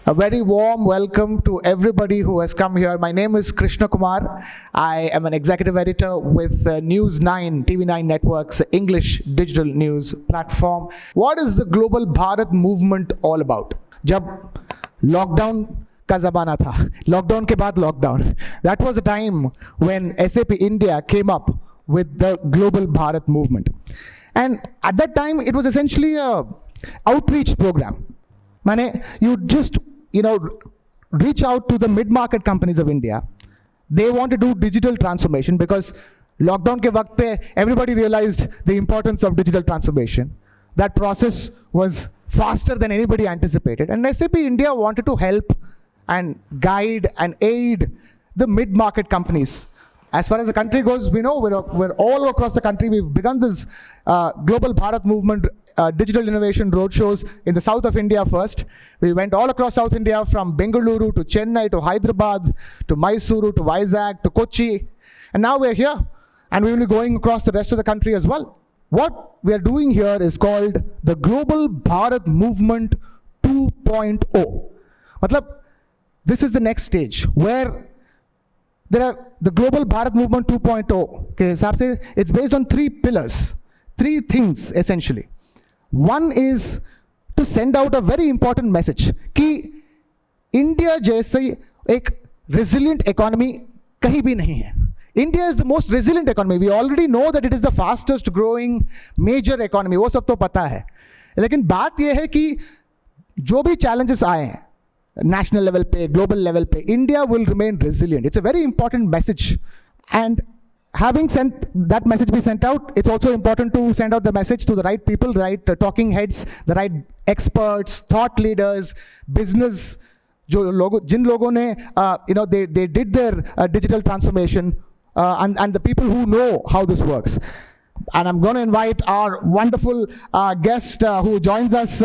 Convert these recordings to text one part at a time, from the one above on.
A very warm welcome to everybody who has come here. My name is Krishna Kumar. I am an executive editor with News 9, TV9 Network's English digital news platform. What is the global Bharat movement all about? जब lockdown का ज़माना था, lockdown के बाद lockdown. That was a time when SAP India came up with the global Bharat movement. And at that time, it was essentially a outreach program. You just, reach out to the mid-market companies of India. They want to do digital transformation because lockdown ke waqt pe everybody realized the importance of digital transformation. That process was faster than anybody anticipated. And SAP India wanted to help and guide and aid the mid-market companies. As far as the country goes, we know we're all across the country. We've begun this global Bharat movement, digital innovation roadshows in the south of India first. We went all across South India from Bengaluru to Chennai to Hyderabad to Mysuru to Vizag to Kochi. And now we're here and we will be going across the rest of the country as well. What we are doing here is called the Global Bharat Movement 2.0. Matlab, this is the next stage where there are the Global Bharat Movement 2.0. Okay, it's based on 3 pillars, 3 things essentially. One is to send out a very important message कि India जैसे एक resilient economy कहीं भी नहीं है. India is the most resilient economy. We already know that it is the fastest growing major economy. वो सब तो पता है. लेकिन बात ये है कि जो भी challenges आए हैं, national level pe, global level pe, India will remain resilient. It's a very important message. And having sent that message be sent out, it's also important to send out the message to the right people, the right talking heads, the right experts, thought leaders, business, jin logon ne, they did their digital transformation, and the people who know how this works. And I'm going to invite our wonderful guest who joins us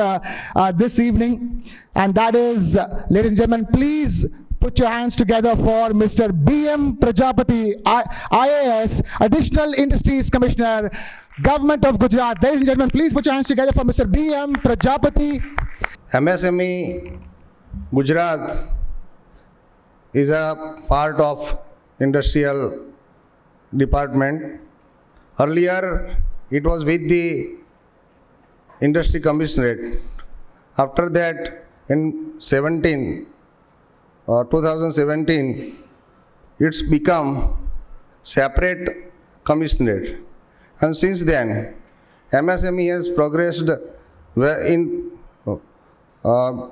this evening. And that is, ladies and gentlemen, please put your hands together for Mr. B.M. Prajapati, IAS, Additional Industries Commissioner, Government of Gujarat. Ladies and gentlemen, please put your hands together for Mr. B.M. Prajapati. MSME Gujarat is a part of industrial department. Earlier, it was with the Industry Commissionerate. After that, in 2017, it's become separate commissionerate. And since then, MSME has progressed in the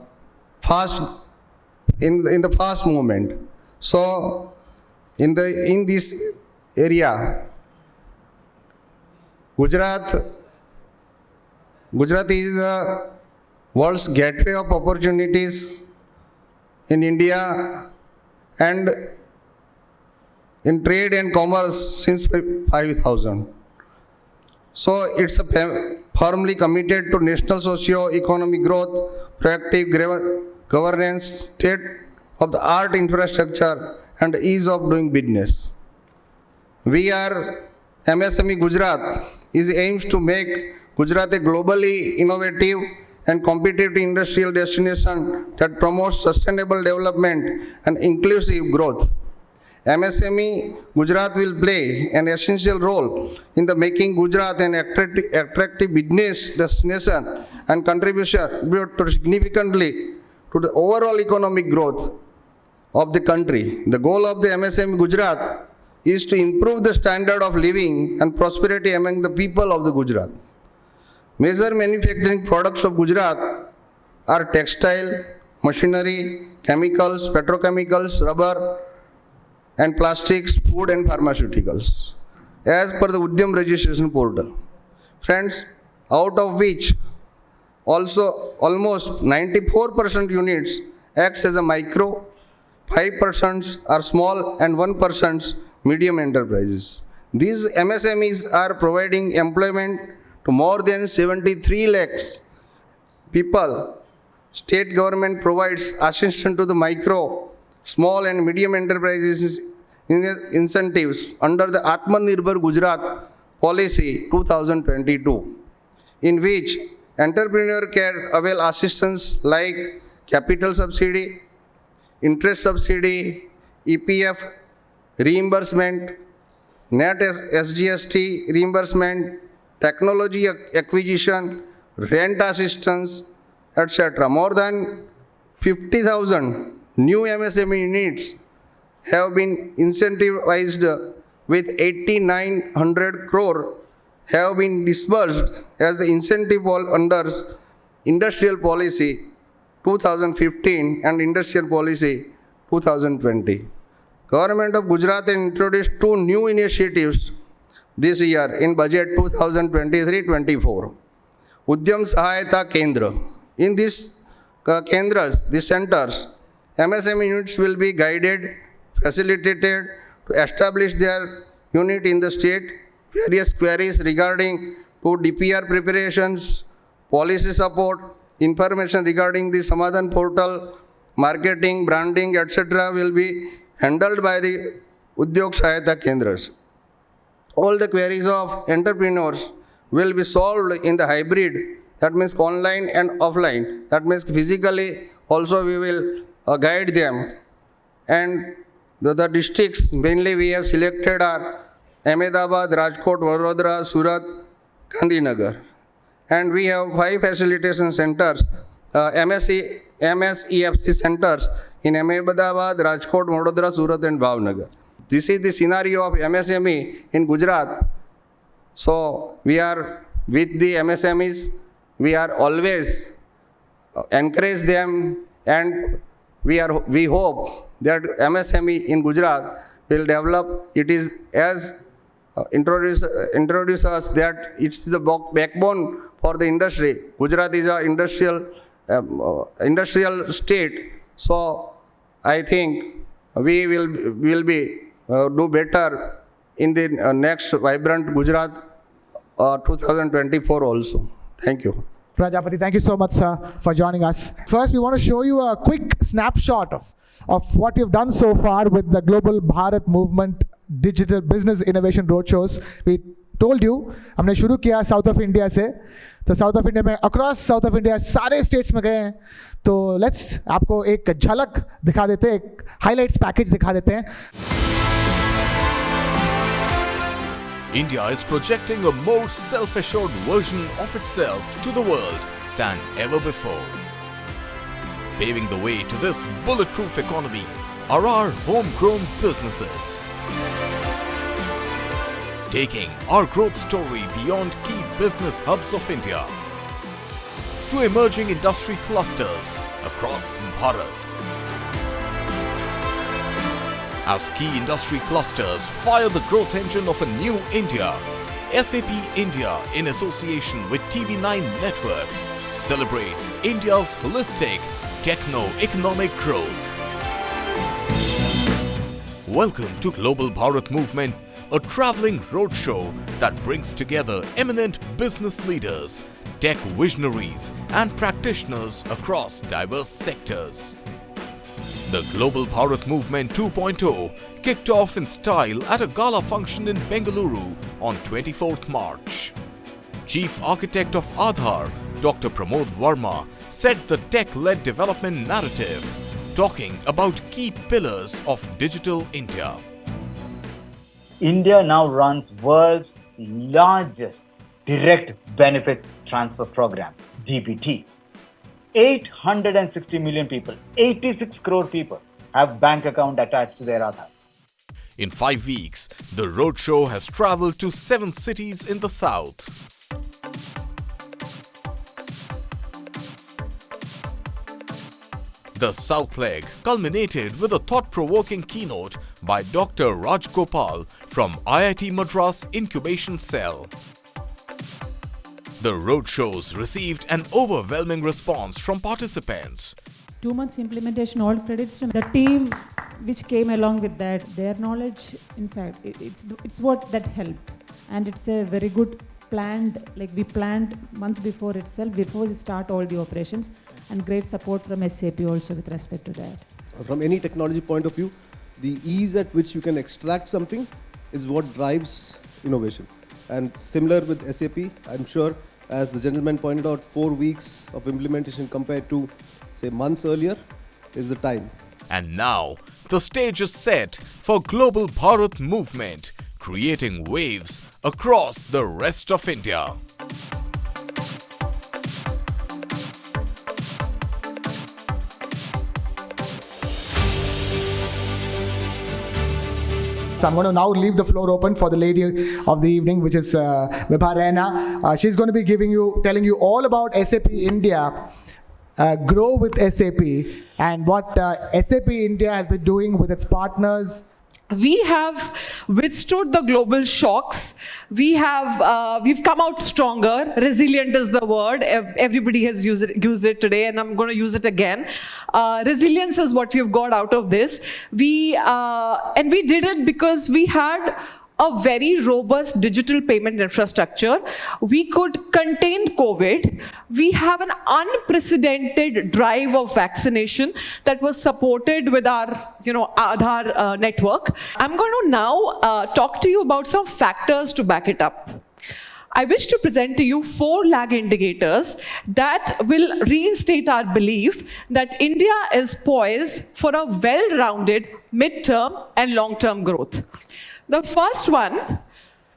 fast movement. So, in this area, Gujarat is a world's gateway of opportunities in India and in trade and commerce since 5000. So it's firmly committed to national socio-economic growth, proactive governance, state-of-the-art infrastructure, and ease of doing business. We are MSME Gujarat aims to make Gujarat a globally innovative and competitive industrial destination that promotes sustainable development and inclusive growth. MSME Gujarat will play an essential role in the making Gujarat an attractive business destination and contribute significantly to the overall economic growth of the country. The goal of the MSME Gujarat is to improve the standard of living and prosperity among the people of the Gujarat. Major manufacturing products of Gujarat are textile, machinery, chemicals, petrochemicals, rubber, and plastics, food and pharmaceuticals, as per the Udyam registration portal. Friends, out of which also almost 94% units acts as a micro, 5% are small and 1% medium enterprises. These MSMEs are providing employment to more than 73 lakhs people. State government provides assistance to the micro, small and medium enterprises incentives under the Atmanirbhar Gujarat Policy 2022, in which entrepreneur can avail assistance like capital subsidy, interest subsidy, EPF reimbursement, net SGST reimbursement, technology acquisition, rent assistance, etc. More than 50,000 new MSME units have been incentivized with 8,900 crore have been disbursed as the incentive under Industrial Policy 2015 and Industrial Policy 2020. Government of Gujarat introduced two new initiatives this year in budget 2023-24. Udyam Sahayata Kendra. In these Kendras, these centers, MSME units will be guided, facilitated to establish their unit in the state, various queries regarding to DPR preparations, policy support, information regarding the Samadhan portal, marketing, branding, etc. will be handled by the Udyog Sahayata Kendras. All the queries of entrepreneurs will be solved in the hybrid, that means online and offline, that means physically also we will guide them. And the districts mainly we have selected are Ahmedabad, Rajkot, Vadodara, Surat, Gandhinagar. And we have 5 facilitation centers, MSEFC centers in Ahmedabad, Rajkot, Vadodara, Surat and Bhavnagar. This is the scenario of MSME in Gujarat. So we are with the MSMEs, we are always encourage them, and we hope that MSME in Gujarat will develop. It is as introduce us that it's the backbone for the industry. Gujarat is an industrial state. So I think we will be do better in the next vibrant Gujarat 2024 also. Thank you. Prajapati, thank you so much, sir, for joining us. First, we want to show you a quick snapshot of what we've done so far with the Global Bharat Movement Digital Business Innovation Roadshows. We told you, हमने शुरू किया south of India से, तो south of India में across south of India सारे states में गए हैं. तो लेट्स आपको एक झलक दिखा देते हैं, एक हाइलाइट्स पैकेज दिखा देते हैं. India is projecting a more self-assured version of itself to the world than ever before. Paving the way to this bulletproof economy are our homegrown businesses. Taking our growth story beyond key business hubs of India to emerging industry clusters across Bharat. As key industry clusters fire the growth engine of a new India, SAP India, in association with TV9 Network, celebrates India's holistic techno-economic growth. Welcome to Global Bharat Movement, a traveling roadshow that brings together eminent business leaders, tech visionaries, and practitioners across diverse sectors. The Global Bharat Movement 2.0 kicked off in style at a gala function in Bengaluru on 24th March. Chief Architect of Aadhaar, Dr. Pramod Verma, set the tech-led development narrative, talking about key pillars of Digital India. India now runs world's largest direct benefit transfer program, DBT. 860 million people, 86 crore people have bank account attached to their Aadhaar. In 5 weeks, the roadshow has travelled to 7 cities in the south. The South leg culminated with a thought-provoking keynote by Dr. Raj Gopal from IIT Madras Incubation Cell. The roadshows received an overwhelming response from participants. 2 months implementation, all credits to the team which came along with that. Their knowledge, in fact, it's what that helped. And it's a very good planned, like we planned months before itself, before we start all the operations, and great support from SAP also with respect to that. From any technology point of view, the ease at which you can extract something is what drives innovation. And similar with SAP, I'm sure, as the gentleman pointed out, 4 weeks of implementation compared to say months earlier, is the time. And now, the stage is set for global Bharat movement, creating waves across the rest of India. So I'm going to now leave the floor open for the lady of the evening, which is Vibha. She's going to be telling you all about SAP India, Grow with SAP, and what SAP India has been doing with its partners. We have withstood the global shocks. We've come out stronger. Resilient is the word. Everybody has used it today, and I'm going to use it again. Resilience is what we've got out of this. We did it because we had a very robust digital payment infrastructure. We could contain COVID. We have an unprecedented drive of vaccination that was supported with our, Aadhaar network. I'm going to now talk to you about some factors to back it up. I wish to present to you 4 lag indicators that will reinstate our belief that India is poised for a well-rounded mid-term and long-term growth. The first one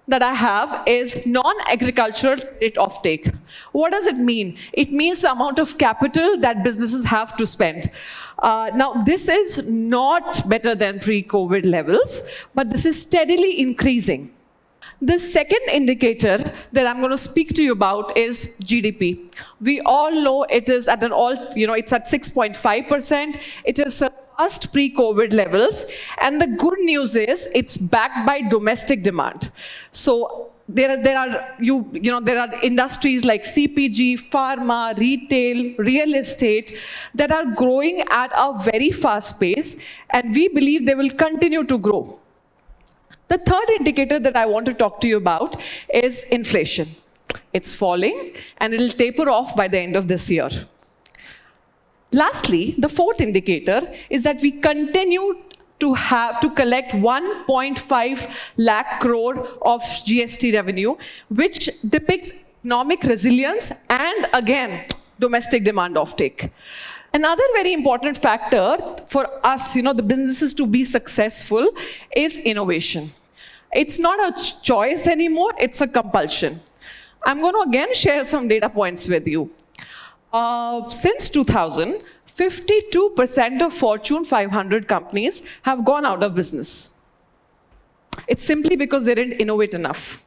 that I have is non-agricultural rate offtake. What does it mean? It means the amount of capital that businesses have to spend. Now, this is not better than pre-COVID levels, but this is steadily increasing. The second indicator that I'm going to speak to you about is GDP. We all know it is at it's at 6.5%. It is surpassed pre-COVID levels, and the good news is it's backed by domestic demand. So there are industries like CPG, pharma, retail, real estate that are growing at a very fast pace, and we believe they will continue to grow. The third indicator that I want to talk to you about is inflation. It's falling, and it'll taper off by the end of this year. Lastly, the fourth indicator is that we continue to collect 1.5 lakh crore of GST revenue, which depicts economic resilience and, again, domestic demand offtake. Another very important factor for us, the businesses to be successful is innovation. It's not a choice anymore, it's a compulsion. I'm going to again share some data points with you. Since 2000, 52% of Fortune 500 companies have gone out of business. It's simply because they didn't innovate enough.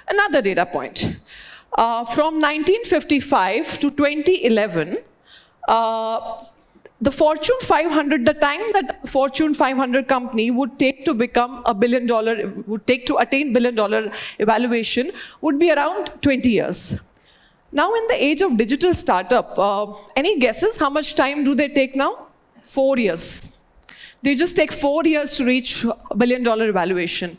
Another data point. From 1955 to 2011, the Fortune 500, the time that Fortune 500 company would take to become $1 billion, would take to attain $1 billion evaluation would be around 20 years. Now in the age of digital startup, any guesses how much time do they take now? 4 years. They just take 4 years to reach $1 billion evaluation.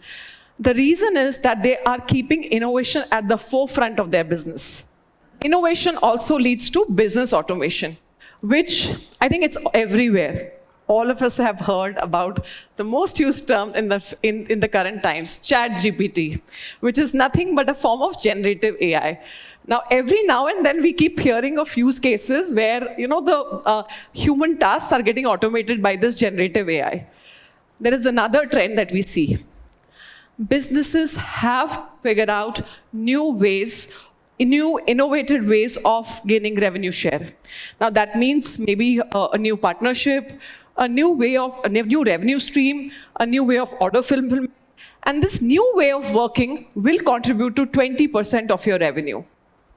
The reason is that they are keeping innovation at the forefront of their business. Innovation also leads to business automation, which I think it's everywhere. All of us have heard about the most used term in the current times, ChatGPT, which is nothing but a form of generative AI. Now, every now and then we keep hearing of use cases where, the human tasks are getting automated by this generative AI. There is another trend that we see. Businesses have figured out new innovative ways of gaining revenue share. Now, that means maybe a new partnership, a new revenue stream, a new way of order fulfillment. And this new way of working will contribute to 20% of your revenue.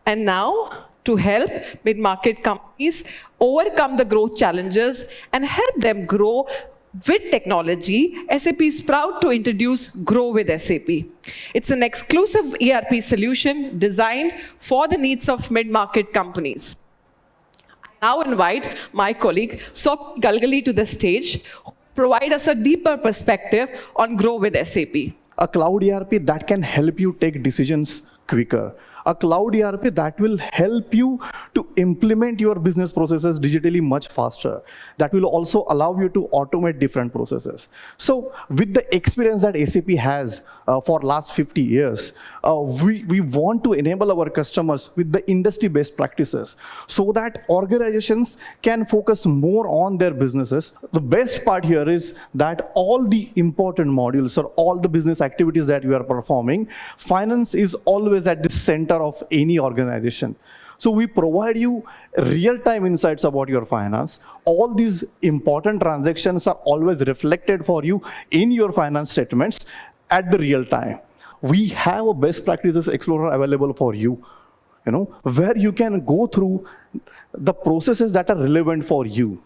And now, to help mid-market companies overcome the growth challenges and help them grow with technology, SAP is proud to introduce Grow with SAP. It's an exclusive ERP solution designed for the needs of mid-market companies. I now invite my colleague, Sop Galgali, to the stage, who will provide us a deeper perspective on Grow with SAP. A cloud ERP that can help you take decisions quicker. a cloud ERP that will help you to implement your business processes digitally much faster. That will also allow you to automate different processes. So with the experience that SAP has for last 50 years, we want to enable our customers with the industry best practices so that organizations can focus more on their businesses. The best part here is that all the important modules or all the business activities that you are performing, finance is always at the center of any organization. So we provide you real-time insights about your finance. All these important transactions are always reflected for you in your finance statements at the real time. We have a best practices explorer available for you, where you can go through the processes that are relevant for you.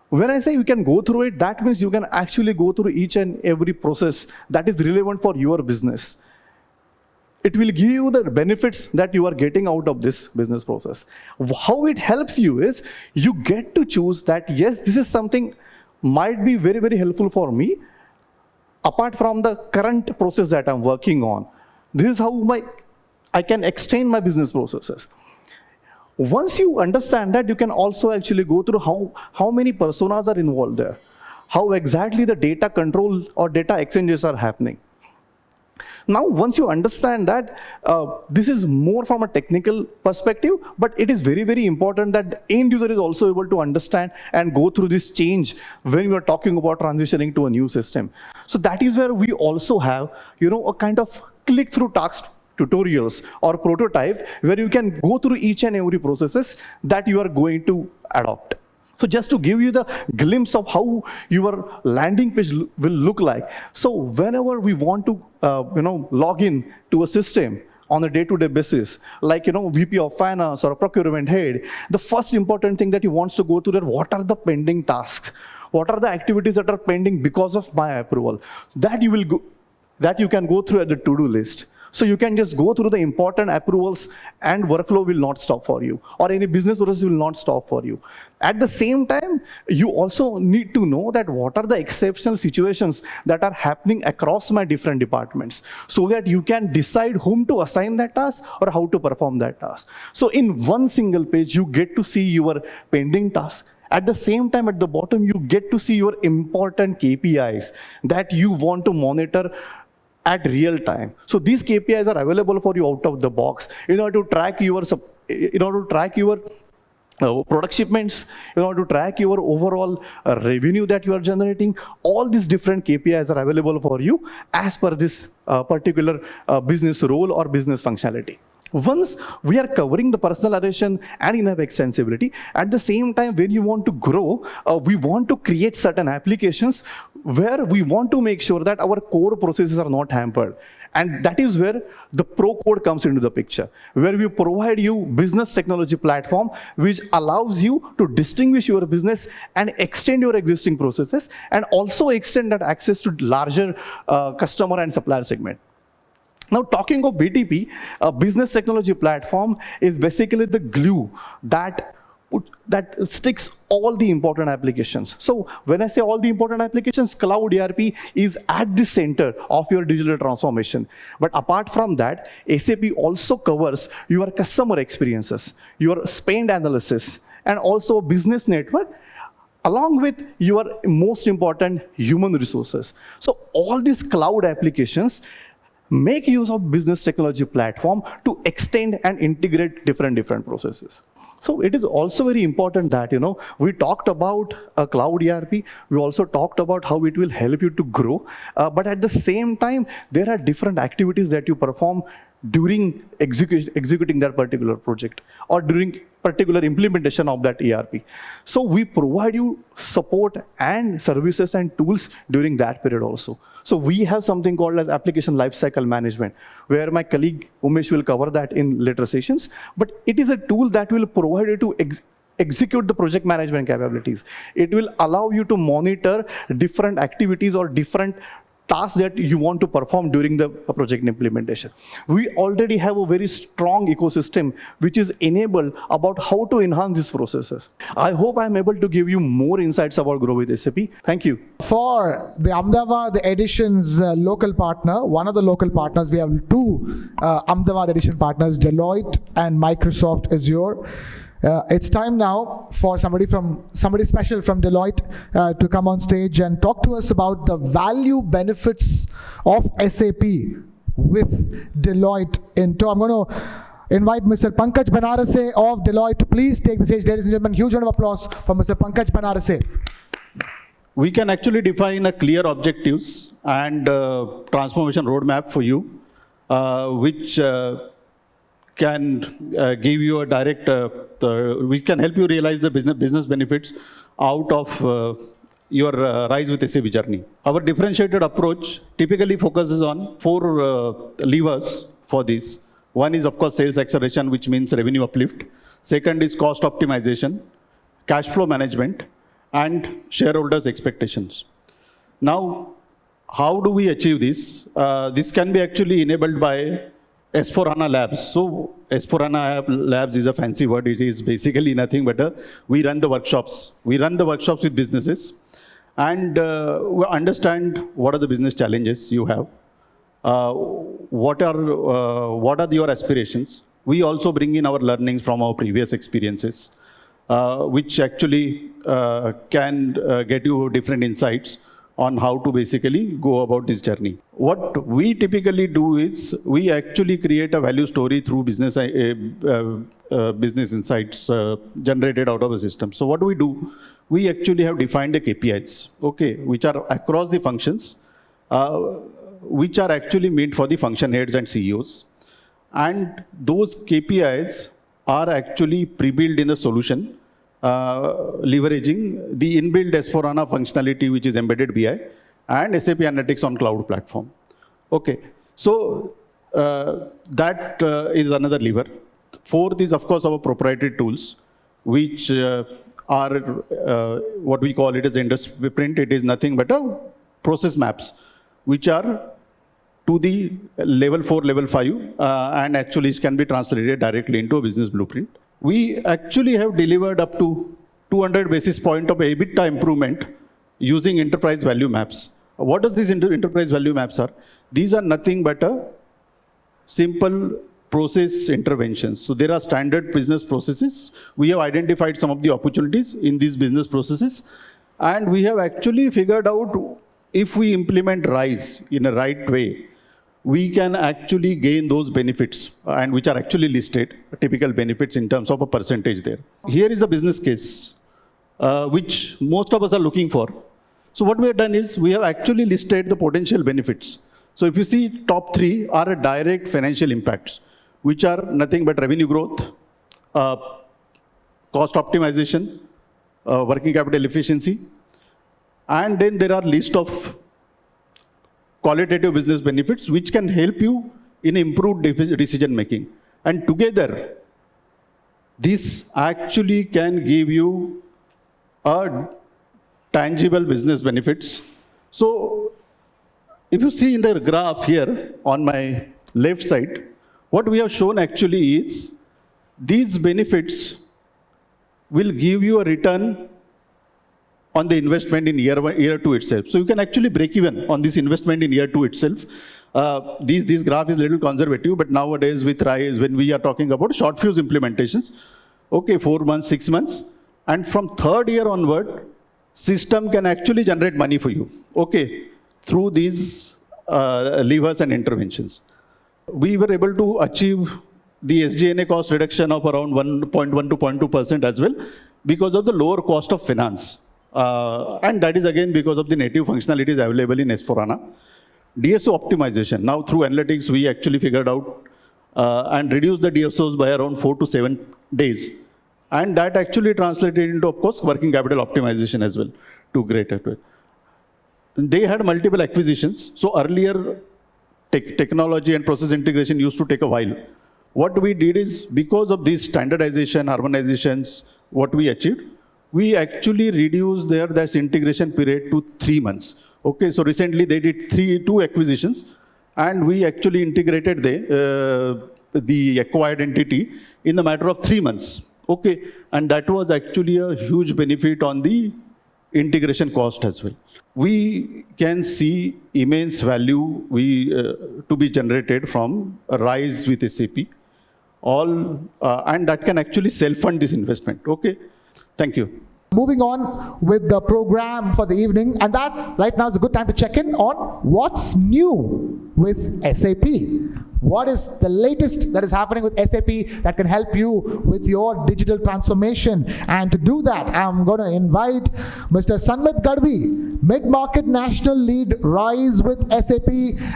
When I say you can go through it, that means you can actually go through each and every process that is relevant for your business. It will give you the benefits that you are getting out of this business process. How it helps you is you get to choose that, yes, this is something might be very, very helpful for me, apart from the current process that I'm working on. This is how I can extend my business processes. Once you understand that, you can also actually go through how many personas are involved there, how exactly the data control or data exchanges are happening. Now, once you understand that, this is more from a technical perspective, but it is very, very important that the end user is also able to understand and go through this change when we are talking about transitioning to a new system. So that is where we also have, a kind of click-through task tutorials or prototype where you can go through each and every processes that you are going to adopt. So just to give you the glimpse of how your landing page will look like. So whenever we want to, log in to a system on a day-to-day basis, like, VP of finance or a procurement head, the first important thing that you want to go through there, what are the pending tasks? What are the activities that are pending because of my approval? That you can go through at the to-do list. So you can just go through the important approvals and workflow will not stop for you, or any business process will not stop for you. At the same time, you also need to know that what are the exceptional situations that are happening across my different departments, so that you can decide whom to assign that task or how to perform that task. So in one single page, you get to see your pending tasks. At the same time, at the bottom, you get to see your important KPIs that you want to monitor at real time. So these KPIs are available for you out of the box in order to track your product shipments, in order to track your overall revenue that you are generating. All these different KPIs are available for you as per this particular business role or business functionality. Once we are covering the personalization and in-app extensibility, at the same time, when you want to grow, we want to create certain applications where we want to make sure that our core processes are not hampered. And that is where the Pro Code comes into the picture, where we provide you business technology platform, which allows you to distinguish your business and extend your existing processes, and also extend that access to larger customer and supplier segment. Now, talking of BTP, a business technology platform is basically the glue that sticks all the important applications. So when I say all the important applications, Cloud ERP is at the center of your digital transformation. But apart from that, SAP also covers your customer experiences, your spend analysis, and also business network, along with your most important human resources. So all these cloud applications make use of business technology platform to extend and integrate different processes. So it is also very important that, we talked about a cloud ERP, we also talked about how it will help you to grow, but at the same time, there are different activities that you perform during executing that particular project or during particular implementation of that ERP. So we provide you support and services and tools during that period also. So we have something called as application lifecycle management, where my colleague Umesh will cover that in later sessions. But it is a tool that will provide you to execute the project management capabilities. It will allow you to monitor different activities or different tasks that you want to perform during the project implementation. We already have a very strong ecosystem which is enabled about how to enhance these processes. I hope I'm able to give you more insights about Grow with SAP. Thank you. For the Ahmedabad edition's local partner, one of the local partners, we have two Ahmedabad edition partners, Deloitte and Microsoft Azure. It's time now for somebody special from Deloitte to come on stage and talk to us about the value benefits of SAP with Deloitte in tow. I'm going to invite Mr. Pankaj Banarase of Deloitte to please take the stage. Ladies and gentlemen, huge round of applause for Mr. Pankaj Banarase. We can actually define a clear objectives and transformation roadmap for you, which can give you a direct, we can help you realize the business benefits out of your Rise with SAP journey. Our differentiated approach typically focuses on 4 levers for this. One is, of course, sales acceleration, which means revenue uplift. Second is cost optimization, cash flow management, and shareholders' expectations. Now, how do we achieve this? This can be actually enabled by S4HANA Labs. So S4HANA Labs is a fancy word. It is basically nothing but we run the workshops. We run the workshops with businesses and we understand what are the business challenges you have. What are your aspirations? We also bring in our learnings from our previous experiences, which actually can get you different insights on how to basically go about this journey. What we typically do is we actually create a value story through business insights generated out of the system. So what do? We actually have defined the KPIs, okay, which are across the functions, which are actually meant for the function heads and CEOs. And those KPIs are actually pre-built in the solution, leveraging the inbuilt S4HANA functionality, which is embedded BI, and SAP Analytics on cloud platform. Okay, so that is another lever. Fourth is, of course, our proprietary tools, which are what we call it as industry print. It is nothing but a process maps, which are to the level 4, level 5, and actually it can be translated directly into a business blueprint. We actually have delivered up to 200 basis point of EBITDA improvement using enterprise value maps. What does these enterprise value maps are? These are nothing but a simple process interventions. So there are standard business processes. We have identified some of the opportunities in these business processes, and we have actually figured out if we implement RISE in a right way, we can actually gain those benefits, and which are actually listed, typical benefits in terms of a percentage there. Here is the business case, which most of us are looking for. So what we have done is we have actually listed the potential benefits. So if you see, top 3 are direct financial impacts, which are nothing but revenue growth, cost optimization, working capital efficiency, and then there are list of qualitative business benefits which can help you in improved decision making. And together, this actually can give you a tangible business benefits. So if you see in the graph here on my left side, what we have shown actually is these benefits will give you a return on the investment in year 2 itself. So you can actually break even on this investment in year 2 itself. This graph is a little conservative, but nowadays with RISE, when we are talking about short fuse implementations, okay, 4 months, 6 months, and from 3rd year onward, system can actually generate money for you, okay, through these levers and interventions. We were able to achieve the SG&A cost reduction of around 1.1 to 0.2% as well because of the lower cost of finance. And that is again because of the native functionalities available in S4HANA. DSO optimization. Now through analytics, we actually figured out and reduced the DSOs by around 4 to 7 days. And that actually translated into, of course, working capital optimization as well to greater. They had multiple acquisitions. So earlier, technology and process integration used to take a while. What we did is, because of these standardization, harmonizations, what we achieved, we actually reduced that integration period to 3 months. Okay, so recently they did two acquisitions, and we actually integrated the acquired entity in the matter of 3 months. Okay, and that was actually a huge benefit on the integration cost as well. We can see immense value to be generated from a rise with SAP, and that can actually self-fund this investment. Okay, thank you. Moving on with the program for the evening, and that right now is a good time to check in on what's new with SAP. What is the latest that is happening with SAP that can help you with your digital transformation? And to do that, I'm going to invite Mr. Sanmit Gadvi, Mid-Market National Lead Rise with SAP,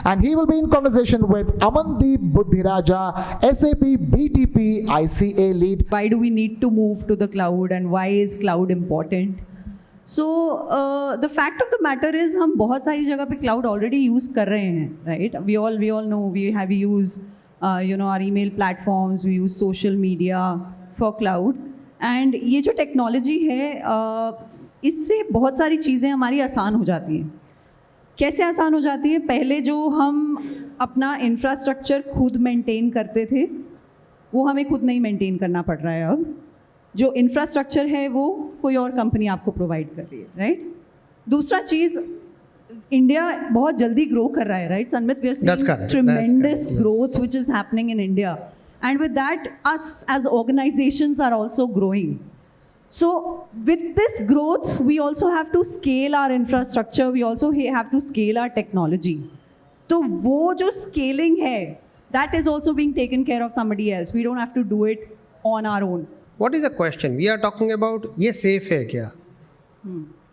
and he will be in conversation with Amandeep Buddhiraja, SAP BTP ICA Lead. Why do we need to move to the cloud and why is cloud important? So the fact of the matter is हम बहुत सारी जगह पे cloud already use कर रहे हैं, right? We all know we use our email platforms, we use social media for cloud, and ये जो technology है इससे बहुत सारी चीज़ें हमारी आसान हो जाती हैं. कैसे आसान हो जाती है? पहले जो हम अपना infrastructure खुद maintain करते थे, वो हमें खुद नहीं maintain करना पड़ रहा है अब. जो इंफ्रास्ट्रक्चर है वो कोई और कंपनी आपको प्रोवाइड कर रही है, राइट? दूसरा चीज़, इंडिया बहुत जल्दी ग्रो कर रहा है, right Sanmit? We are seeing tremendous growth which is happening in India, and with that us as organisations are also growing. So with this growth we also have to scale our infrastructure, we also have to scale our technology. तो वो जो scaling है, that is also being taken care of somebody else. We don't have to do it on our own. What is the question? We are talking about ये safe है क्या?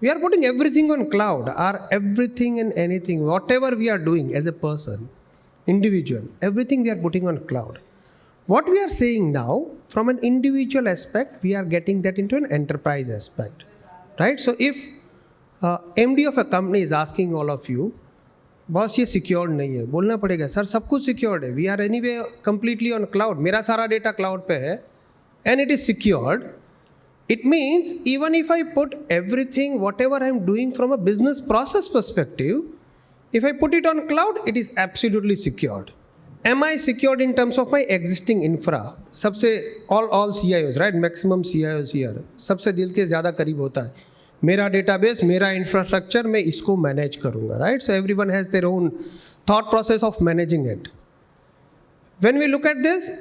We are putting everything on cloud, or everything and anything, whatever we are doing as a person, individual, everything we are putting on cloud. What we are saying now, from an individual aspect, we are getting that into an enterprise aspect, right? So if MD of a company is asking all of you, boss ये secured नहीं है, बोलना पड़ेगा sir सब कुछ secured है, we are anyway completely on cloud, मेरा सारा डेटा क्लाउड पे है, and it is secured. It means even if I put everything, whatever I am doing from a business process perspective, if I put it on cloud, it is absolutely secured. Am I secured in terms of my existing infra? सबसे all CIOs, right? Maximum CIOs here. सबसे दिल के ज़्यादा करीब होता है, मेरा database, मेरा इंफ्रास्ट्रक्चर, मैं इसको मैनेज करूँगा, right? So everyone has their own thought process of managing it. When we look at this,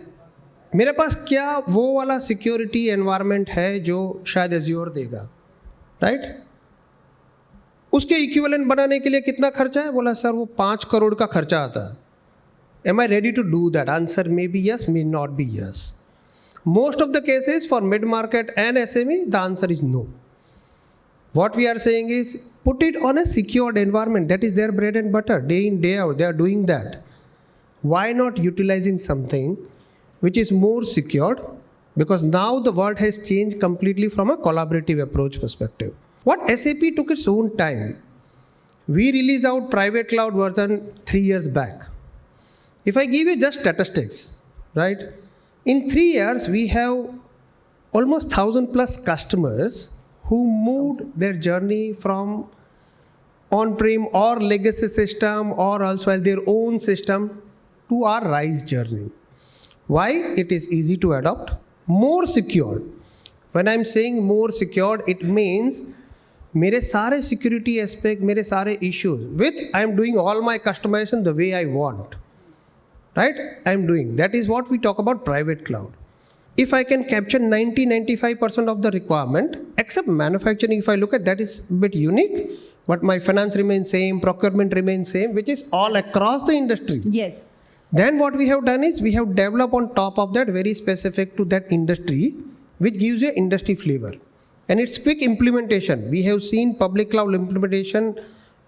मेरे पास क्या वो वाला सिक्योरिटी एनवायरनमेंट है जो शायद एज्योर देगा, राइट? उसके इक्विवेलेंट बनाने के लिए कितना खर्चा है? बोला सर वो 5 करोड़ का खर्चा आता है. Am I ready to do that? Answer may be yes, may not be yes. Most of the cases for mid market and SME, the answer is no. What we are saying is put it on a secured environment. That is their bread and butter. Day in, day out, they are doing that. Why not utilizing something which is more secured? Because now the world has changed completely from a collaborative approach perspective. What SAP took its own time. We released out private cloud version 3 years back. If I give you just statistics, right? In 3 years, we have almost 1,000 plus customers who moved their journey from on-prem or legacy system or also their own system to our RISE journey. Why? It is easy to adopt, more secured. When I'm saying more secured, it means मेरे सारे security aspect, मेरे सारे issues with I'm doing all my customization the way I want, right? I'm doing. That is what we talk about private cloud. If I can capture 90-95% of the requirement, except manufacturing, if I look at that is a bit unique, but my finance remains same, procurement remains same, which is all across the industry. Yes. Then what we have done is we have developed on top of that very specific to that industry, which gives you industry flavor. And it's quick implementation. We have seen public cloud implementation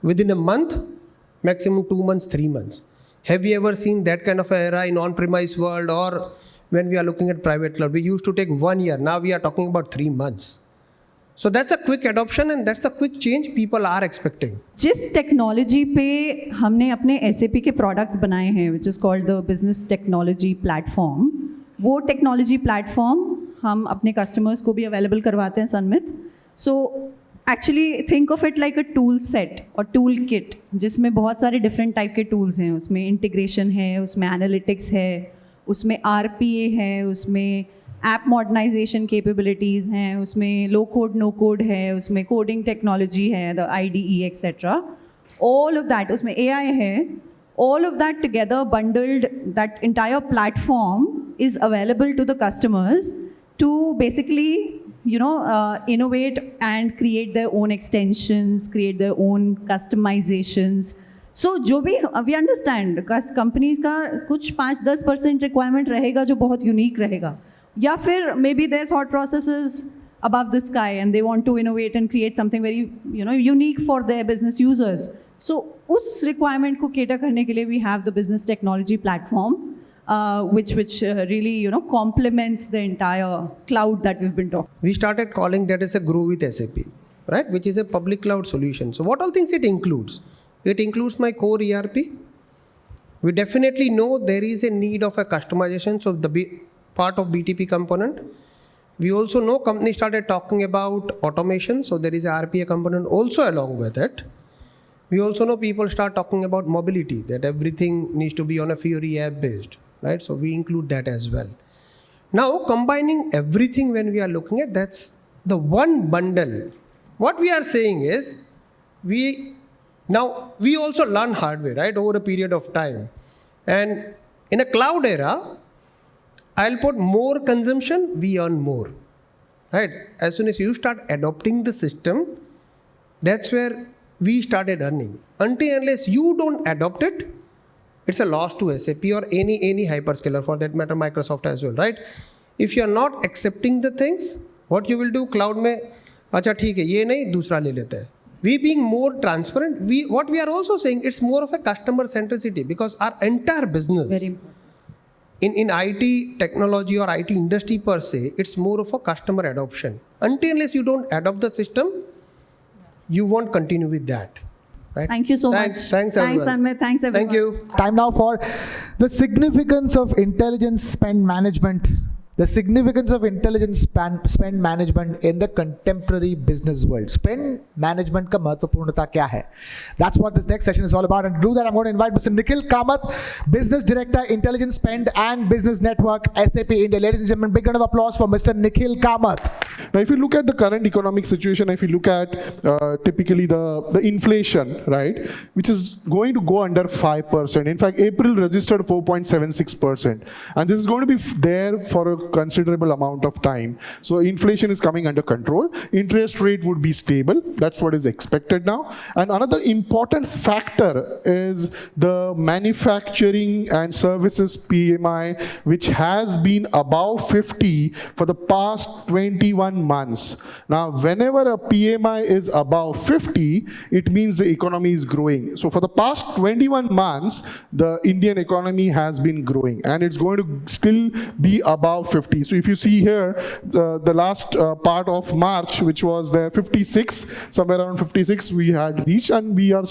within a month, maximum 2 months, 3 months. Have you ever seen that kind of era in on-premise world, or when we are looking at private cloud? We used to take 1 year. Now we are talking about 3 months. So that's a quick adoption and that's a quick change people are expecting. जिस technology पे हमने अपने SAP के products बनाए हैं, which is called the business technology platform, वो technology platform हम अपने कस्टमर्स को भी अवेलेबल करवाते हैं Sanmit. So actually think of it like a tool set और टूल किट, जिसमें बहुत सारे डिफरेंट टाइप के टूल्स हैं. उसमें इंटीग्रेशन है, उसमें एनालिटिक्स है, उसमें RPA है, उसमें ऐप मॉडर्नाइजेशन कैपेबिलिटीज़ हैं, उसमें लो कोड नो कोड है, उसमें कोडिंग टेक्नोलॉजी है, the IDE etcetera. All of that, उसमें AI है. All of that together bundled, that entire platform is available to the customers to basically, innovate and create their own extensions, create their own customizations. So जो भी we understand companies का कुछ 5-10% requirement रहेगा जो बहुत unique रहेगा, या फिर maybe their thought process is above the sky and they want to innovate and create something very unique for their business users. So उस requirement को cater करने के लिए we have the business technology platform, which really complements the entire cloud that we've been talking. We started calling that as a Grow with SAP, right? Which is a public cloud solution. So what all things it includes? It includes my core ERP. We definitely know there is a need of a customization, so the part of BTP component. We also know companies started talking about automation, so there is a RPA component also along with it. We also know people start talking about mobility, that everything needs to be on a Fiori app based, right? So we include that as well. Now combining everything when we are looking at, that's the one bundle. What we are saying is, we also learn hard way, right? Over a period of time. And in a cloud era, I'll put more consumption, we earn more, right? As soon as you start adopting the system, that's where we started earning. Until unless you don't adopt it, it's a loss to SAP or any hyperscaler, for that matter Microsoft as well, right? If you're not accepting the things, what you will do, cloud mein, acha theek hai, ye nahi, dusra le lete hai. We being more transparent, what we are also saying, it's more of a customer centricity, because our entire business, very important. In IT technology or IT industry per se, it's more of a customer adoption. Until unless you don't adopt the system, you won't continue with that. Right? Thank you so much. Thanks everyone. Thanks, Ahmed. Thanks everyone. Thank you. Time now for the significance of intelligence spend management. The significance of intelligence spend management in the contemporary business world. Spend management का महत्वपूर्णता क्या है? That's what this next session is all about. And to do that, I'm going to invite Mr. Nikhil Kamath, Business Director, Intelligence Spend and Business Network, SAP India. Ladies and gentlemen, big round of applause for Mr. Nikhil Kamath. Now, if you look at the current economic situation, if you look at typically the inflation, right, which is going to go under 5%. In fact, April registered 4.76%. And this is going to be there for a considerable amount of time. So inflation is coming under control. Interest rate would be stable. That's what is expected now. And another important factor is the manufacturing and services PMI, which has been above 50 for the past 21 months. Now, whenever a PMI is above 50, it means the economy is growing. So for the past 21 months, the Indian economy has been growing, and it's going to still be above 50. So if you see here, the last part of March, which was there 56, somewhere around 56 we had reached, and we're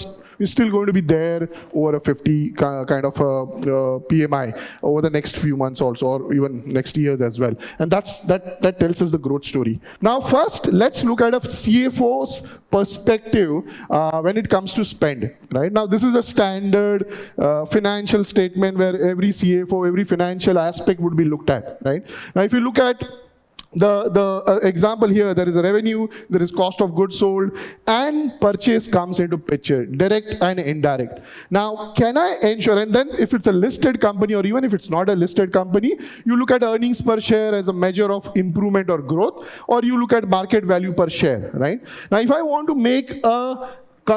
still going to be there over a 50 kind of PMI over the next few months also, or even next years as well. And that tells us the growth story. Now first, let's look at a CFO's perspective when it comes to spend. Right now, this is a standard financial statement where every CFO, every financial aspect would be looked at. Right now, if you look at the example here, there is a revenue, there is cost of goods sold, and purchase comes into picture, direct and indirect. Now, can I ensure, and then if it's a listed company or even if it's not a listed company, you look at earnings per share as a measure of improvement or growth, or you look at market value per share, right? Now, if I want to make a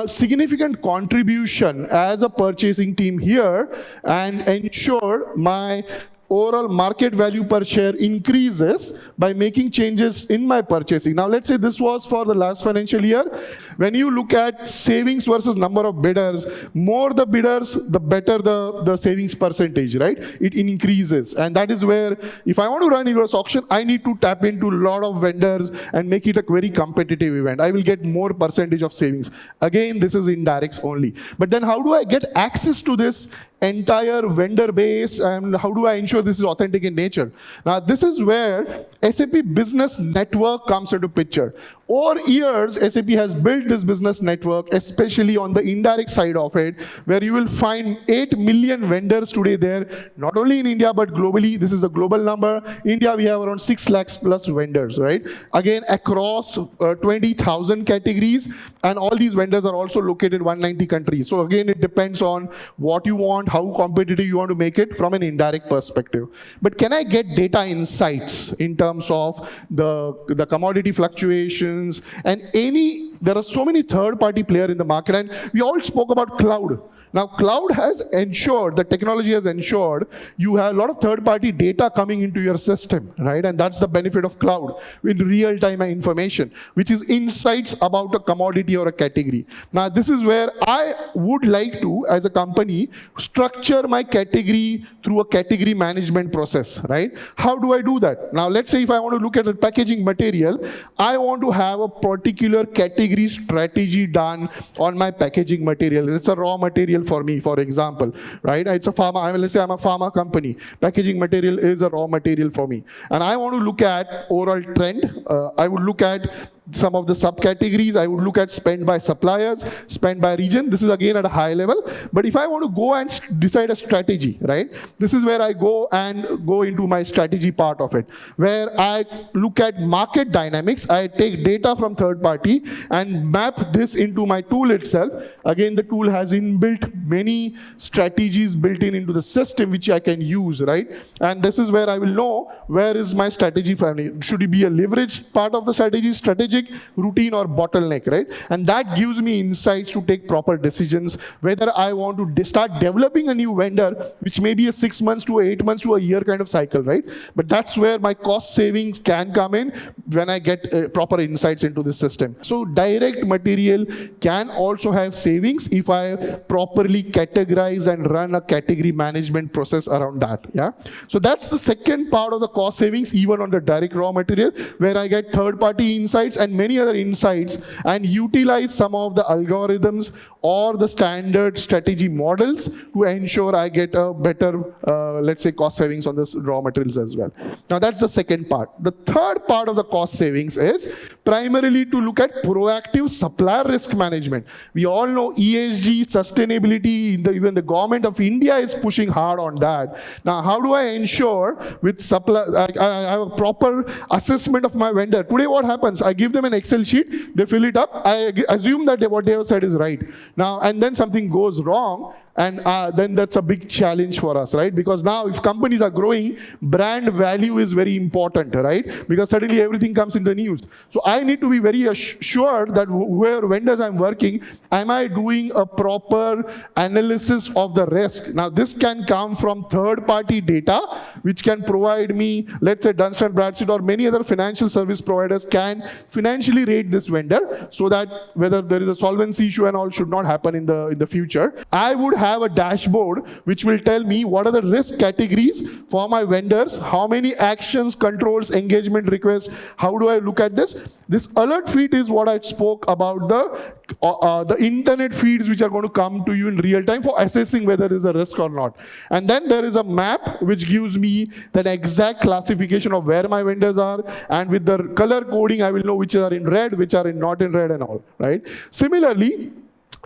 significant contribution as a purchasing team here and ensure my overall market value per share increases by making changes in my purchasing. Now, let's say this was for the last financial year. When you look at savings versus number of bidders, more the bidders, the better the savings percentage, right? It increases. And that is where, if I want to run reverse auction, I need to tap into a lot of vendors and make it a very competitive event. I will get more percentage of savings. Again, this is indirects only. But then how do I get access to this entire vendor base, and how do I ensure this is authentic in nature? Now, this is where SAP Business Network comes into picture. Over years, SAP has built this business network, especially on the indirect side of it, where you will find 8 million vendors today there, not only in India, but globally. This is a global number. India, we have around 6 lakhs plus vendors, right? Again, across 20,000 categories, and all these vendors are also located in 190 countries. So again, it depends on what you want, how competitive you want to make it from an indirect perspective. But can I get data insights in terms of the commodity fluctuations, and there are so many third-party players in the market, and we all spoke about cloud. Now, cloud has ensured, the technology has ensured, you have a lot of third-party data coming into your system, right? And that's the benefit of cloud, in real-time information, which is insights about a commodity or a category. Now, this is where I would like to, as a company, structure my category through a category management process, right? How do I do that? Now, let's say if I want to look at a packaging material, I want to have a particular category strategy done on my packaging material. It's a raw material for me, for example, right? It's a pharma, let's say I'm a pharma company. Packaging material is a raw material for me. And I want to look at overall trend. I would look at some of the subcategories. I would look at spend by suppliers, spend by region. This is again at a high level. But if I want to go and decide a strategy, right? This is where I go into my strategy part of it, where I look at market dynamics. I take data from third party and map this into my tool itself. Again, the tool has inbuilt many strategies built into the system which I can use, right? And this is where I will know where is my strategy family. Should it be a leverage part of the strategic, routine, or bottleneck, right? And that gives me insights to take proper decisions, whether I want to start developing a new vendor, which may be a 6 months to 8 months to a year kind of cycle, right? But that's where my cost savings can come in when I get proper insights into the system. So direct material can also have savings if I properly categorize and run a category management process around that, yeah? So that's the second part of the cost savings, even on the direct raw material, where I get third-party insights and many other insights and utilize some of the algorithms or the standard strategy models to ensure I get a better, let's say, cost savings on this raw materials as well. Now, that's the second part. The third part of the cost savings is primarily to look at proactive supplier risk management. We all know ESG, sustainability, even the government of India is pushing hard on that. Now, how do I ensure with I have a proper assessment of my vendor? Today, what happens? I give them an Excel sheet, they fill it up, I assume that what they have said is right. Now, and then something goes wrong, and then that's a big challenge for us, right? Because now if companies are growing, brand value is very important, right? Because suddenly everything comes in the news. So I need to be very sure that where vendors I'm working, am I doing a proper analysis of the risk? Now this can come from third-party data, which can provide me, let's say Dunstan Bradstreet or many other financial service providers can financially rate this vendor so that whether there is a solvency issue and all should not happen in the future. I would have a dashboard which will tell me what are the risk categories for my vendors, how many actions, controls, engagement requests, how do I look at this? This alert feed is what I spoke about, the internet feeds which are going to come to you in real time for assessing whether there is a risk or not. And then there is a map which gives me that exact classification of where my vendors are, and with the color coding I will know which are in red, which are not in red and all, right? Similarly,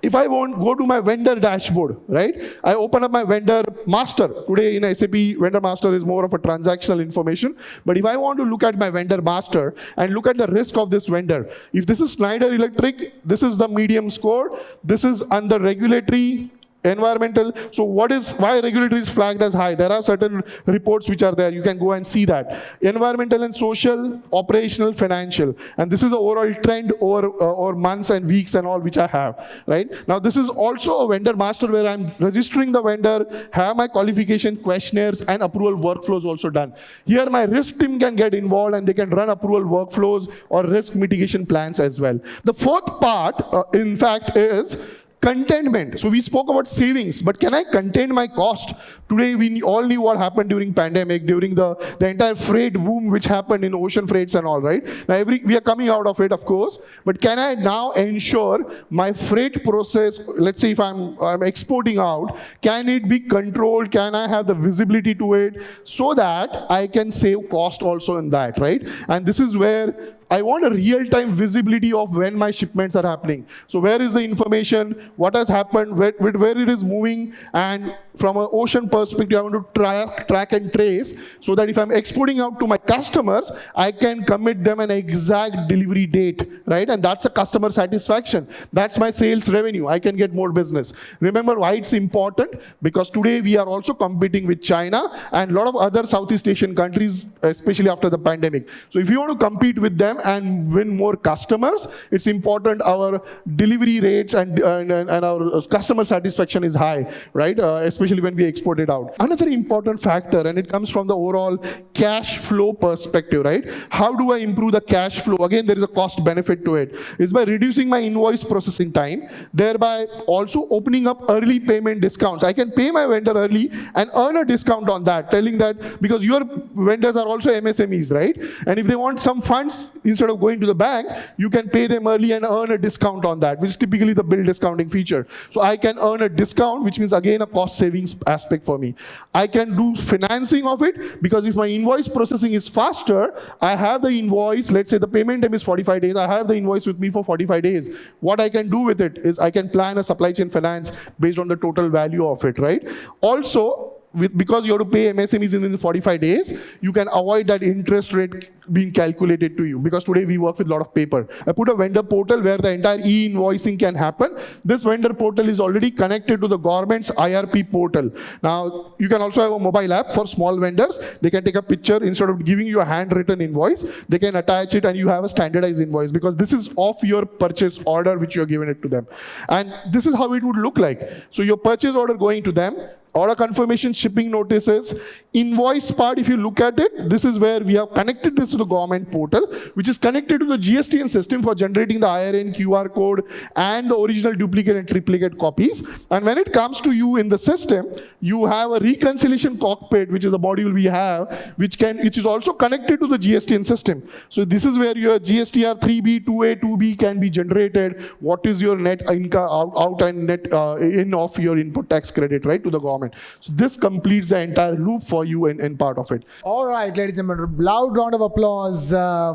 if I want go to my vendor dashboard, right? I open up my vendor master. Today in SAP, vendor master is more of a transactional information. But if I want to look at my vendor master and look at the risk of this vendor, if this is Schneider Electric, this is the medium score. This is under regulatory, environmental. So why regulatory is flagged as high? There are certain reports which are there. You can go and see that. Environmental and social, operational, financial. And this is the overall trend over months and weeks and all which I have, right? Now this is also a vendor master where I'm registering the vendor, have my qualification questionnaires and approval workflows also done. Here my risk team can get involved and they can run approval workflows or risk mitigation plans as well. The fourth part, in fact, is Containment. So we spoke about savings, but can I contain my cost? Today we all knew what happened during pandemic, during the entire freight boom which happened in ocean freights and all, right? Now we are coming out of it, of course, but can I now ensure my freight process, let's say if I'm exporting out, can it be controlled? Can I have the visibility to it so that I can save cost also in that, right? And this is where I want a real-time visibility of when my shipments are happening. So where is the information, what has happened, where it is moving, and from an ocean perspective, I want to track and trace so that if I'm exporting out to my customers, I can commit them an exact delivery date, right? And that's a customer satisfaction. That's my sales revenue. I can get more business. Remember why it's important? Because today we are also competing with China and a lot of other Southeast Asian countries, especially after the pandemic. So if you want to compete with them and win more customers, it's important our delivery rates and our customer satisfaction is high, right? Especially when we export it out. Another important factor, and it comes from the overall cash flow perspective, right? How do I improve the cash flow? Again, there is a cost benefit to it. Is by reducing my invoice processing time, thereby also opening up early payment discounts. I can pay my vendor early and earn a discount on that, telling that because your vendors are also MSMEs, right? And if they want some funds, instead of going to the bank, you can pay them early and earn a discount on that, which is typically the bill discounting feature. So I can earn a discount, which means again a cost savings aspect for me. I can do financing of it because if my invoice processing is faster, I have the invoice, let's say the payment time is 45 days, I have the invoice with me for 45 days. What I can do with it is I can plan a supply chain finance based on the total value of it, right? Also, because you have to pay MSMEs in 45 days, you can avoid that interest rate being calculated to you, because today we work with a lot of paper. I put a vendor portal where the entire e-invoicing can happen. This vendor portal is already connected to the government's IRP portal. Now, you can also have a mobile app for small vendors. They can take a picture instead of giving you a handwritten invoice. They can attach it and you have a standardized invoice because this is of your purchase order which you are giving it to them. And this is how it would look like. So your purchase order going to them, order confirmation, shipping notices, invoice part, if you look at it, this is where we have connected this to the government portal, which is connected to the GSTN system for generating the IRN, QR code, and the original duplicate and triplicate copies. And when it comes to you in the system, you have a reconciliation cockpit, which is a module we have, which is also connected to the GSTN system. So this is where your GSTR 3B, 2A, 2B can be generated. What is your net income out and net in of your input tax credit, right, to the government. So this completes the entire loop for you and part of it. All right, ladies and gentlemen, loud round of applause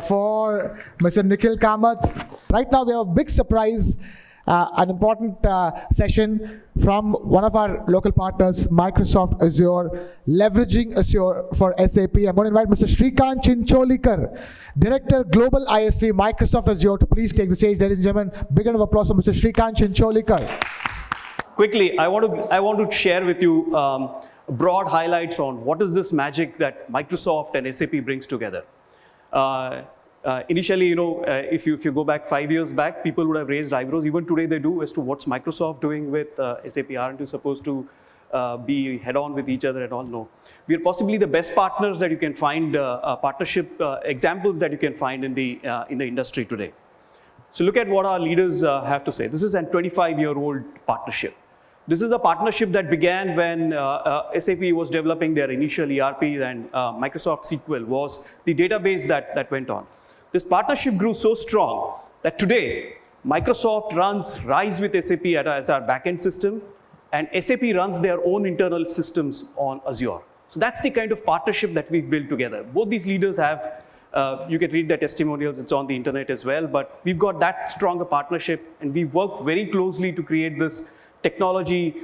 for Mr. Nikhil Kamath. Right now we have a big surprise, an important session from one of our local partners, Microsoft Azure, leveraging Azure for SAP. I'm going to invite Mr. Srikanth Chincholikar, Director Global ISV, Microsoft Azure, to please take the stage. Ladies and gentlemen, big round of applause for Mr. Srikanth Chincholikar. Quickly, I want to share with you broad highlights on what is this magic that Microsoft and SAP brings together. Initially, if you go back 5 years back, people would have raised eyebrows. Even today they do, as to what's Microsoft doing with SAP. Aren't you supposed to be head-on with each other at all? No. We are possibly the best partners that you can find, partnership examples that you can find in the industry today. So look at what our leaders have to say. This is a 25-year-old partnership. This is a partnership that began when SAP was developing their initial ERP, and Microsoft SQL was the database that went on. This partnership grew so strong that today Microsoft runs RISE with SAP as our backend system, and SAP runs their own internal systems on Azure. So that's the kind of partnership that we've built together. Both these leaders have, you can read their testimonials, it's on the internet as well, but we've got that stronger partnership, and we work very closely to create this technology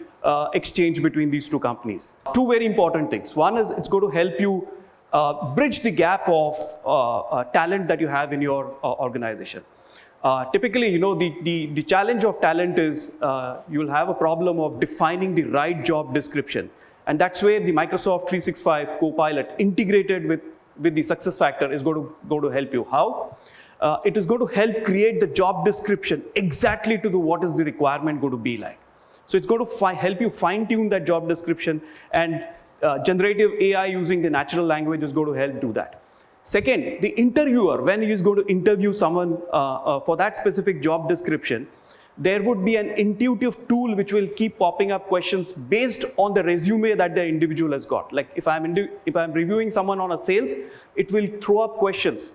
exchange between these two companies. Two very important things. One is it's going to help you bridge the gap of talent that you have in your organization. Typically, the challenge of talent is you'll have a problem of defining the right job description. And that's where the Microsoft 365 Copilot integrated with the SuccessFactors is going to help you. How? It is going to help create the job description exactly to what is the requirement going to be like. So it's going to help you fine-tune that job description, and generative AI using the natural language is going to help do that. Second, the interviewer, when he is going to interview someone for that specific job description, there would be an intuitive tool which will keep popping up questions based on the resume that the individual has got. Like if I'm reviewing someone on a sales, it will throw up questions.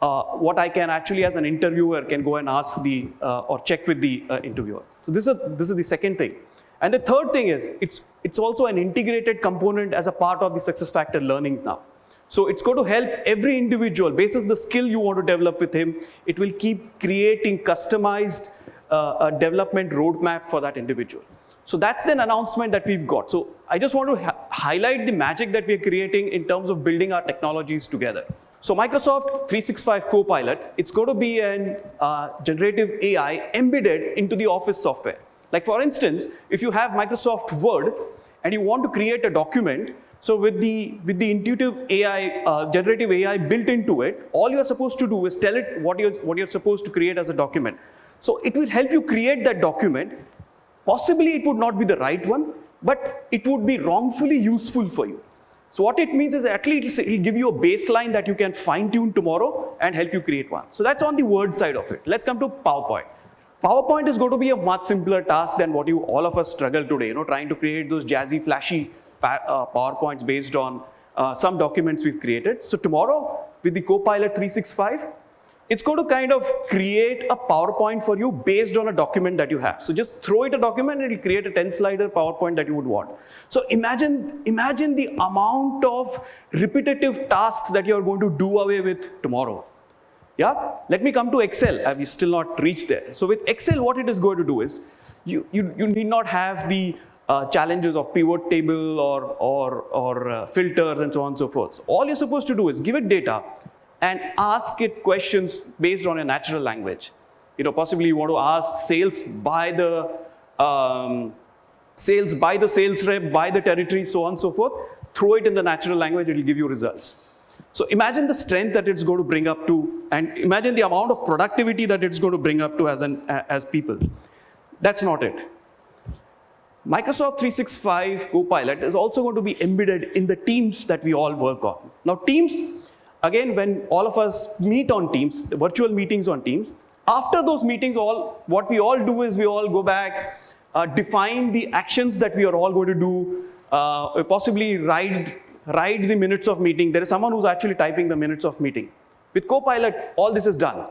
What I can actually, as an interviewer, can go and ask or check with the interviewer. So this is the second thing. And the third thing is, it's also an integrated component as a part of the SuccessFactors learnings now. So it's going to help every individual, basis the skill you want to develop with him, it will keep creating customized development roadmap for that individual. So that's the announcement that we've got. So I just want to highlight the magic that we're creating in terms of building our technologies together. So Microsoft 365 Copilot, it's going to be an generative AI embedded into the Office software. Like for instance, if you have Microsoft Word and you want to create a document, so with the intuitive AI, generative AI built into it, all you're supposed to do is tell it what you're supposed to create as a document. So it will help you create that document. Possibly it would not be the right one, but it would be wrongfully useful for you. So what it means is at least it'll give you a baseline that you can fine tune tomorrow and help you create one. So that's on the word side of it. Let's come to PowerPoint. PowerPoint is going to be a much simpler task than what all of us struggle today, trying to create those jazzy, flashy PowerPoints based on some documents we've created. So tomorrow with the Copilot 365, it's going to kind of create a PowerPoint for you based on a document that you have. So just throw it a document and it'll create a 10-slider PowerPoint that you would want. So imagine the amount of repetitive tasks that you're going to do away with tomorrow. Yeah, let me come to Excel. We've still not reached there. So with Excel, what it is going to do is, you need not have the challenges of pivot table or filters and so on and so forth. So all you're supposed to do is give it data and ask it questions based on a natural language. Possibly you want to ask sales by the sales rep, by the territory, so on and so forth. Throw it in the natural language, it will give you results. So imagine the strength that it's going to bring up to, and imagine the amount of productivity that it's going to bring up to as people. That's not it. Microsoft 365 Copilot is also going to be embedded in the teams that we all work on. Now teams, again, when all of us meet on Teams, the virtual meetings on Teams, after those meetings, what we all do is we all go back, define the actions that we are all going to do, possibly write the minutes of meeting. There is someone who's actually typing the minutes of meeting. With Copilot, all this is done.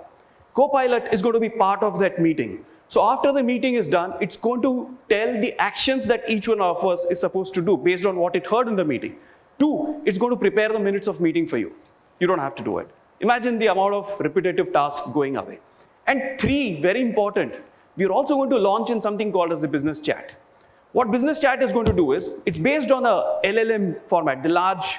Copilot is going to be part of that meeting. So after the meeting is done, it's going to tell the actions that each one of us is supposed to do based on what it heard in the meeting. 2, it's going to prepare the minutes of meeting for you. You don't have to do it. Imagine the amount of repetitive tasks going away. And 3, very important, we're also going to launch in something called as the business chat. What business chat is going to do is, it's based on a LLM format, the large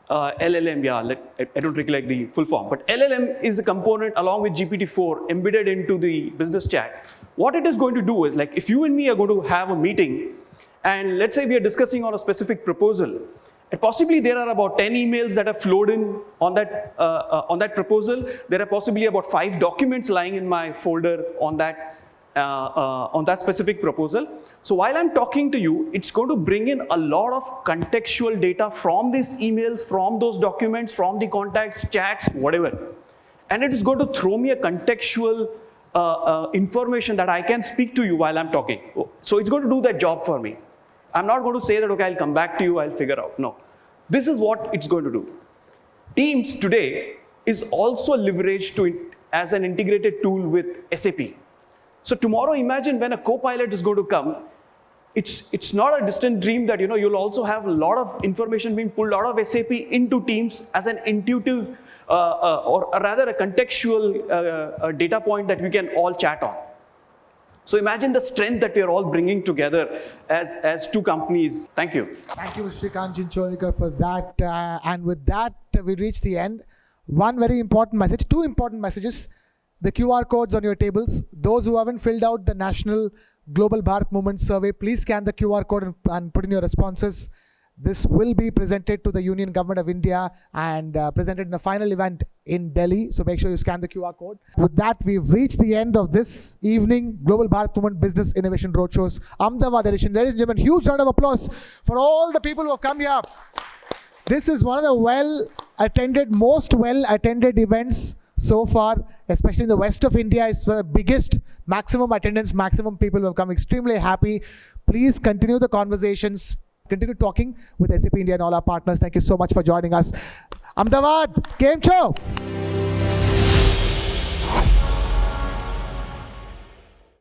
LLM, I don't recollect the full form, but LLM is a component along with GPT-4 embedded into the business chat. What it is going to do is, like if you and me are going to have a meeting, and let's say we are discussing on a specific proposal, and possibly there are about 10 emails that have flowed in on that proposal. There are possibly about 5 documents lying in my folder on that specific proposal. So while I'm talking to you, it's going to bring in a lot of contextual data from these emails, from those documents, from the contacts, chats, whatever. And it is going to throw me a contextual information that I can speak to you while I'm talking. So it's going to do that job for me. I'm not going to say that, okay, I'll come back to you, I'll figure out. No. This is what it's going to do. Teams today is also leveraged as an integrated tool with SAP. So tomorrow, imagine when a Copilot is going to come, it's not a distant dream that you'll also have a lot of information being pulled out of SAP into Teams as an intuitive or rather a contextual data point that we can all chat on. So imagine the strength that we are all bringing together as 2 companies. Thank you. Thank you, Shrikant Chincholikar, for that. And with that, we reach the end. One very important message, 2 important messages. The QR codes on your tables. Those who haven't filled out the National Global Bharat Movement Survey, please scan the QR code and put in your responses. This will be presented to the Union Government of India and presented in the final event in Delhi. So make sure you scan the QR code. With that, we've reached the end of this evening Global Bharat Movement Business Innovation Roadshows Ahmedabad edition. Ladies and gentlemen, huge round of applause for all the people who have come here. This is one of the most well-attended events so far, especially in the west of India, is the biggest, maximum attendance, maximum people who have come, extremely happy. Please continue the conversations, continue talking with SAP India and all our partners. Thank you so much for joining us. Ahmedabad, Game Show!